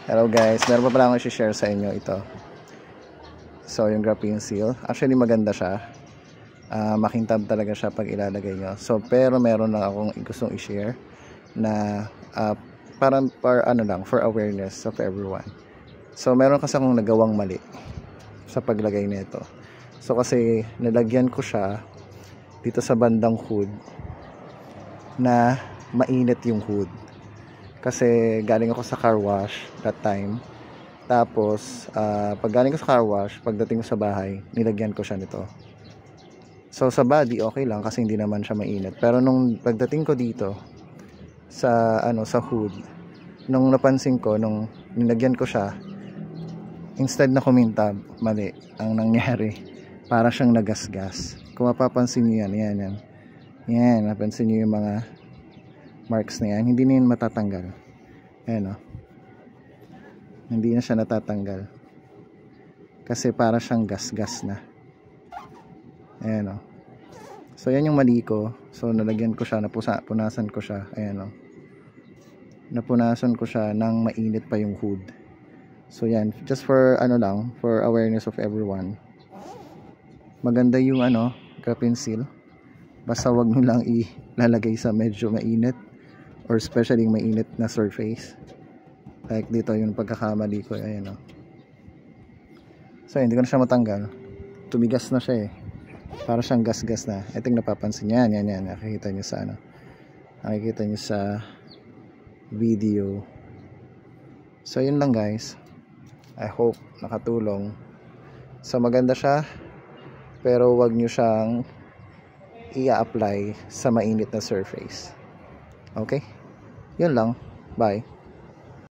Hello guys, meron pa pala akong i-share sa inyo ito. So yung graphene seal, actually maganda siya. Makintab talaga siya pag ilalagay nyo. So pero meron lang akong gustong i-share na parang for awareness of everyone. So meron kasi akong nagawang mali sa paglagay nito. So kasi nilagyan ko siya dito sa bandang hood na mainit yung hood. Kasi galing ako sa car wash that time. Tapos pag galing ko sa car wash, pagdating ko sa bahay, nilagyan ko siya nito. So sa body okay lang kasi hindi naman siya mainit. Pero nung pagdating ko dito sa sa hood, nung napansin ko nung nilagyan ko siya, instead na kumintab, mali ang nangyari. Para siyang nagasgas. Kung mapapansin niyo yan. Yan, napansin niyo yung mga marks na yan, hindi na yun matatanggal. Ayan o. Hindi na siya natatanggal. Kasi para siyang gas-gas na. Ayan o. So yan yung mali ko. So nalagyan ko siya, punasan ko siya. Ayan o. Napunasan ko siya nang mainit pa yung hood. So yan, just for for awareness of everyone. Maganda yung graphene seal. Basta wag nyo lang ilalagay sa medyo mainit or especially mainit na surface. Like dito yung pagkakamali ko, ayan o. So hindi ko na siya matanggal. Tumigas na siya eh. Para siyang gas-gas na. Ito yung napapansin niya. Yan. Nakikita nyo sa nakikita nyo sa video. So yun lang guys. I hope nakatulong. So maganda siya. Pero wag nyo siyang i-apply sa mainit na surface. Okay? Yun lang. Bye.